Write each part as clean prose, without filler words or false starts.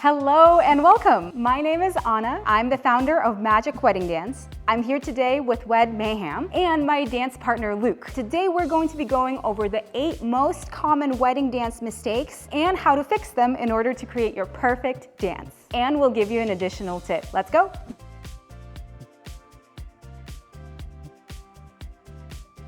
Hello and welcome. My name is Anna. I'm the founder of Magic Wedding Dance. I'm here today with Wed Mayhem and my dance partner Luke. Today we're going to be going over the 8 most common wedding dance mistakes and how to fix them in order to create your perfect dance. And we'll give you an additional tip. Let's go.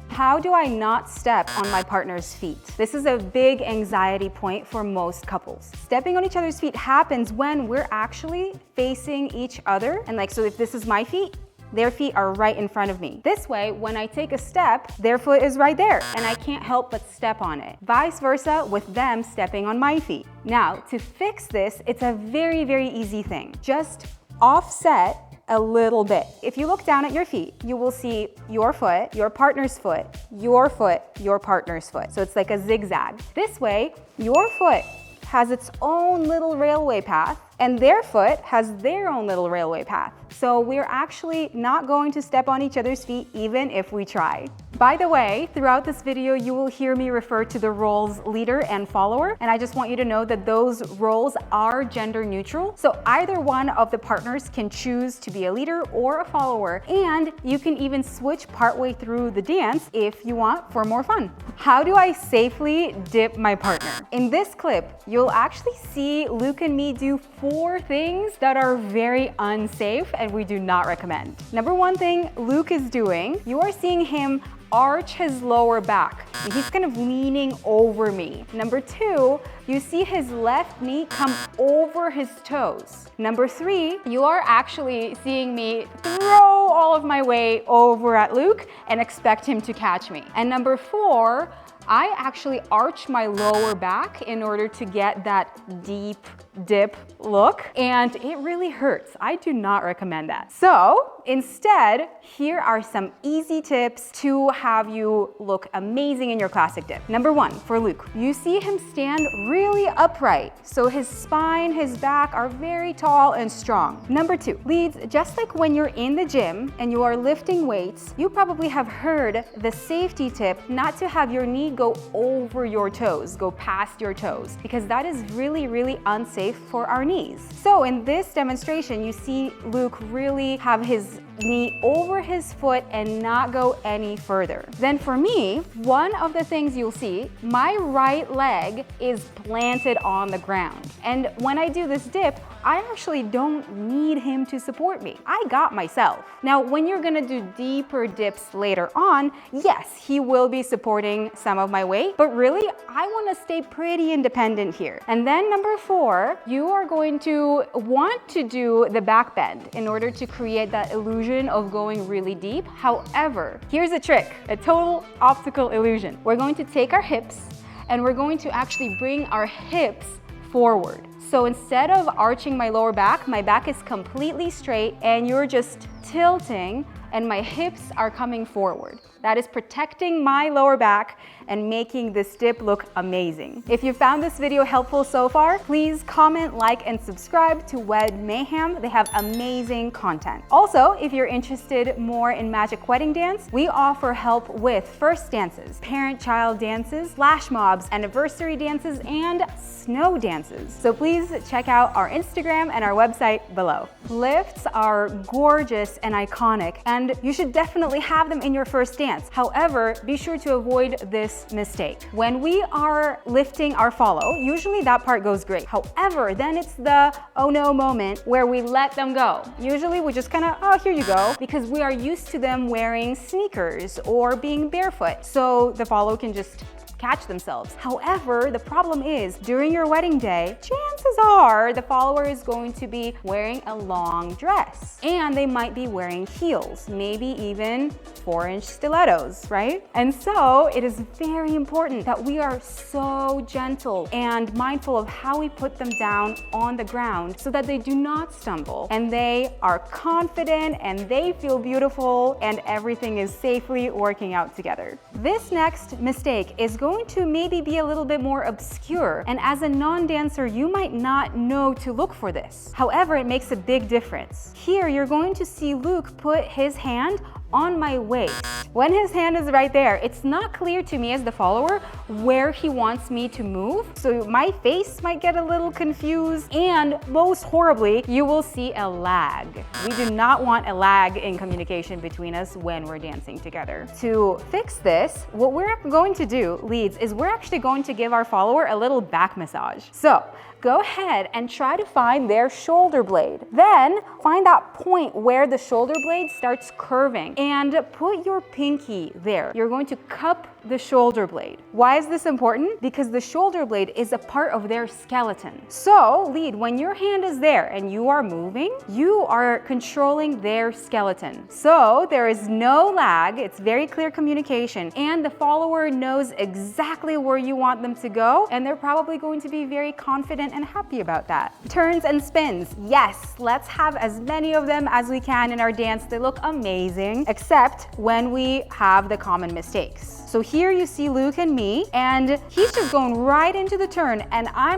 How do I not step on my partner's feet? This is a big anxiety point for most couples. Stepping on each other's feet happens when we're actually facing each other. And so if this is my feet, their feet are right in front of me. This way, when I take a step, their foot is right there and I can't help but step on it. Vice versa with them stepping on my feet. Now, to fix this, it's a very, very easy thing. Just offset a little bit. If you look down at your feet, you will see your foot, your partner's foot, your foot, your partner's foot. So it's like a zigzag. This way, your foot has its own little railway path and their foot has their own little railway path. So we're actually not going to step on each other's feet even if we try. By the way, throughout this video, you will hear me refer to the roles leader and follower. And I just want you to know that those roles are gender neutral. So either one of the partners can choose to be a leader or a follower. And you can even switch partway through the dance if you want for more fun. How do I safely dip my partner? In this clip, you'll actually see Luke and me do 4 things that are very unsafe and we do not recommend. Number 1 thing Luke is doing, you are seeing him arch his lower back. He's kind of leaning over me. Number 2, you see his left knee come over his toes. Number 3, you are actually seeing me throw all of my weight over at Luke and expect him to catch me. And number 4, I actually arch my lower back in order to get that deep dip look, and it really hurts. I do not recommend that. So instead, here are some easy tips to have you look amazing in your classic dip. Number 1, for Luke, you see him stand really upright. So his spine, his back are very tall and strong. Number 2, leads, just like when you're in the gym and you are lifting weights, you probably have heard the safety tip not to have your knee go over your toes, go past your toes, because that is really, really unsafe for our knees. So in this demonstration, you see Luke really have his knee over his foot and not go any further. Then for me, one of the things you'll see, my right leg is planted on the ground. And when I do this dip, I actually don't need him to support me. I got myself. Now, when you're gonna do deeper dips later on, yes, he will be supporting some of my weight, but really, I wanna stay pretty independent here. And then number 4, you are going to want to do the back bend in order to create that illusion of going really deep. However, here's a trick, a total optical illusion. We're going to take our hips and we're going to actually bring our hips forward. So instead of arching my lower back, my back is completely straight and you're just tilting and my hips are coming forward. That is protecting my lower back and making this dip look amazing. If you found this video helpful so far, please comment, like, and subscribe to Wed Mayhem. They have amazing content. Also, if you're interested more in Magic Wedding Dance, we offer help with first dances, parent-child dances, flash mobs, anniversary dances, and snow dances. So please check out our Instagram and our website below. Lifts are gorgeous and iconic, and you should definitely have them in your first dance. However, be sure to avoid this mistake. When we are lifting our follow, usually that part goes great. However, then it's the oh no moment where we let them go. Usually we just kind of, oh, here you go, because we are used to them wearing sneakers or being barefoot. So the follow can just catch themselves. However, the problem is during your wedding day, chances are the follower is going to be wearing a long dress and they might be wearing heels, maybe even 4-inch stilettos, right? And so it is very important that we are so gentle and mindful of how we put them down on the ground so that they do not stumble and they are confident and they feel beautiful and everything is safely working out together. This next mistake is going to maybe be a little bit more obscure, and as a non-dancer, you might not know to look for this. However, it makes a big difference. Here, you're going to see Luke put his hand on my waist. When his hand is right there, it's not clear to me as the follower where he wants me to move. So my face might get a little confused, and most horribly, you will see a lag. We do not want a lag in communication between us when we're dancing together. To fix this, what we're going to do, leads, is we're actually going to give our follower a little back massage. So go ahead and try to find their shoulder blade. Then find that point where the shoulder blade starts curving and put your pinky there. You're going to cup the shoulder blade. Why is this important? Because the shoulder blade is a part of their skeleton. So lead, when your hand is there and you are moving, you are controlling their skeleton. So there is no lag, it's very clear communication, and the follower knows exactly where you want them to go, and they're probably going to be very confident and happy about that. Turns and spins. Yes, let's have as many of them as we can in our dance. They look amazing, except when we have the common mistakes. So here you see Luke and me, and he's just going right into the turn, and I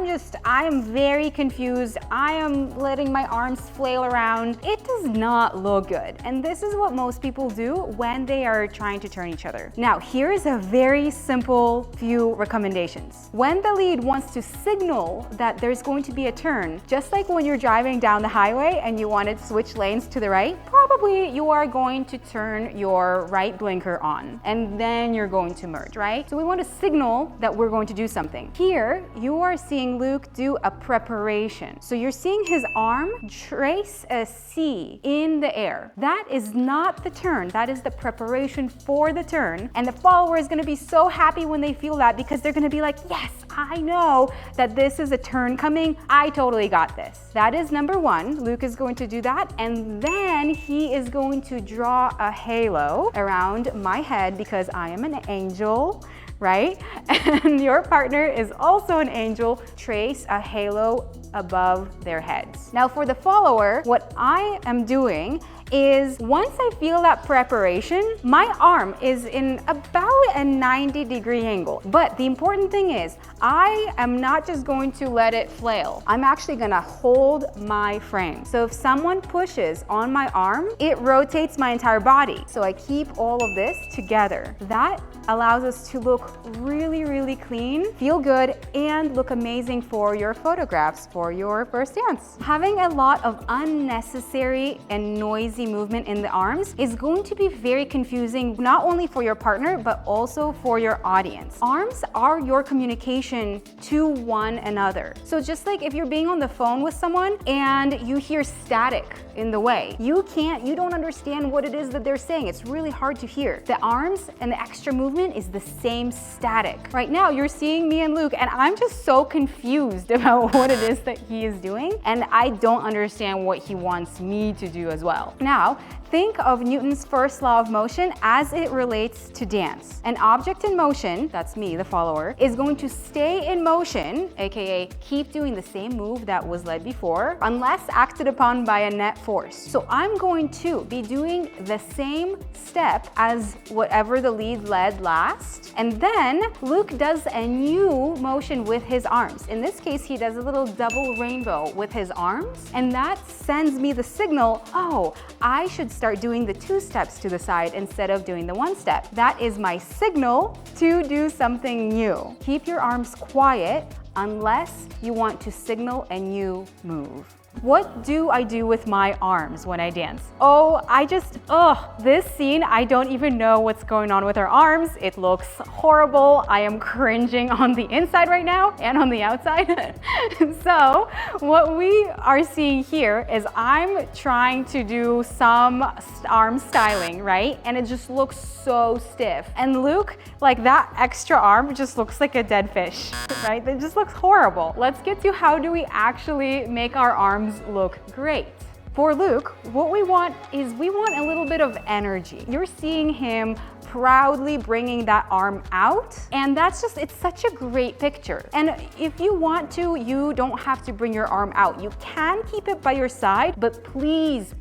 am very confused. I am letting my arms flail around. It does not look good. And this is what most people do when they are trying to turn each other. Now, here's a very simple few recommendations. When the lead wants to signal that there's going to be a turn, just like when you're driving down the highway and you want to switch lanes to the right, probably you are going to turn your right blinker on, and then you're going to merge, right? So we want to signal that we're going to do something. Here, you are seeing Luke do a preparation. So you're seeing his arm trace a C in the air. That is not the turn. That is the preparation for the turn. And the follower is going to be so happy when they feel that, because they're going to be like, yes, I know that this is a turn coming. I totally got this. That is number one. Luke is going to do that. And then he is going to draw a halo around my head because I am an angel, right? And your partner is also an angel. Trace a halo above their heads. Now for the follower, what I am doing is, once I feel that preparation, my arm is in about a 90-degree angle. But the important thing is, I am not just going to let it flail. I'm actually gonna hold my frame. So if someone pushes on my arm, it rotates my entire body. So I keep all of this together. That allows us to look really, really clean, feel good, and look amazing for your photographs for your first dance. Having a lot of unnecessary and noisy movement in the arms is going to be very confusing, not only for your partner, but also for your audience. Arms are your communication to one another. So just like if you're being on the phone with someone and you hear static in the way, you don't understand what it is that they're saying. It's really hard to hear. The arms and the extra movement is the same static. Right now, you're seeing me and Luke, and I'm just so confused about what it is that he is doing, and I don't understand what he wants me to do as well. Now, think of Newton's first law of motion as it relates to dance. An object in motion, that's me, the follower, is going to stay in motion, aka keep doing the same move that was led before, unless acted upon by a net force. So I'm going to be doing the same step as whatever the lead led last, and then Luke does a new motion with his arms. In this case, he does a little double rainbow with his arms, and that sends me the signal, oh, I should start doing the 2 steps to the side instead of doing the 1 step. That is my signal to do something new. Keep your arms quiet unless you want to signal a new move. What do I do with my arms when I dance? Oh, this scene, I don't even know what's going on with our arms. It looks horrible. I am cringing on the inside right now and on the outside. So what we are seeing here is I'm trying to do some arm styling, right? And it just looks so stiff. And Luke, like that extra arm just looks like a dead fish, right? It just looks horrible. Let's get to how do we actually make our arms look great. For Luke, what we want is a little bit of energy. You're seeing him proudly bringing that arm out, and it's such a great picture. And if you want to, you don't have to bring your arm out. You can keep it by your side, but please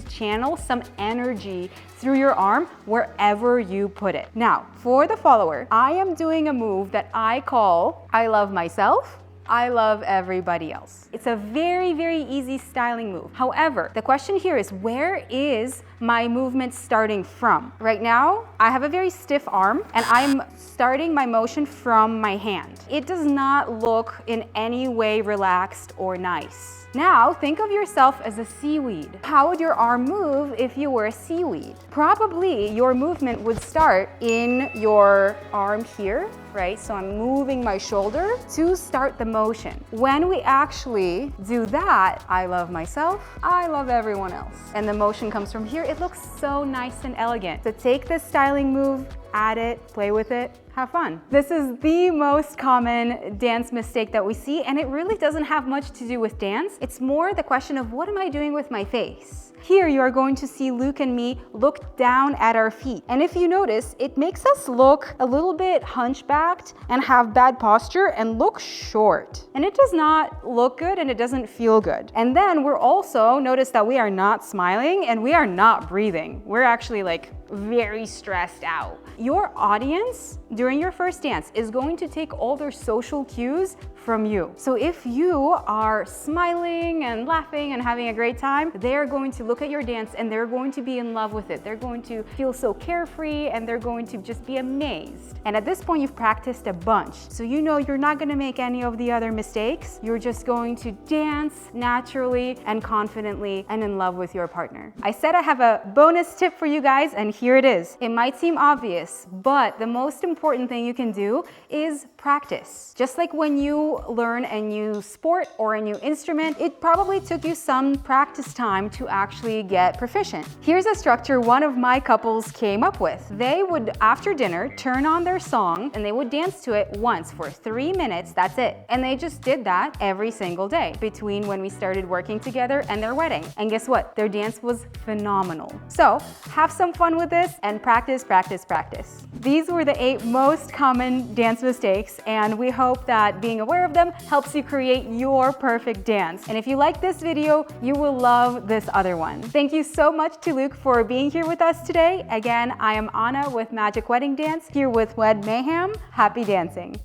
channel some energy through your arm wherever you put it. Now, for the follower, I am doing a move that I call I love myself, I love everybody else. It's a very, very easy styling move. However, the question here is, where is my movement starting from? Right now, I have a very stiff arm and I'm starting my motion from my hand. It does not look in any way relaxed or nice. Now, think of yourself as a seaweed. How would your arm move if you were a seaweed? Probably your movement would start in your arm here, right? So I'm moving my shoulder to start the motion. When we actually do that, I love myself, I love everyone else. And the motion comes from here. It looks so nice and elegant. So take this styling move, add it, play with it, have fun. This is the most common dance mistake that we see, and it really doesn't have much to do with dance. It's more the question of, what am I doing with my face? Here you are going to see Luke and me look down at our feet. And if you notice, it makes us look a little bit hunchbacked and have bad posture and look short. And it does not look good and it doesn't feel good. And then we're also, notice that we are not smiling and we are not breathing. We're actually like very stressed out. Your audience during your first dance is going to take all their social cues from you. So if you are smiling and laughing and having a great time, they're going to look at your dance and they're going to be in love with it. They're going to feel so carefree and they're going to just be amazed. And at this point, you've practiced a bunch. So you know you're not gonna make any of the other mistakes. You're just going to dance naturally and confidently and in love with your partner. I said I have a bonus tip for you guys, and here it is. It might seem obvious, but the most important thing you can do is practice. Just like when you learn a new sport or a new instrument, it probably took you some practice time to actually get proficient. Here's a structure one of my couples came up with. They would, after dinner, turn on their song and they would dance to it once for 3 minutes, that's it. And they just did that every single day between when we started working together and their wedding. And guess what? Their dance was phenomenal. So have some fun with this and practice, practice, practice. These were the 8 most common dance mistakes, and we hope that being aware of them helps you create your perfect dance. And if you like this video, you will love this other one. Thank you so much to Luke for being here with us today. Again, I am Anna with Magic Wedding Dance, here with Wed Mayhem. Happy dancing.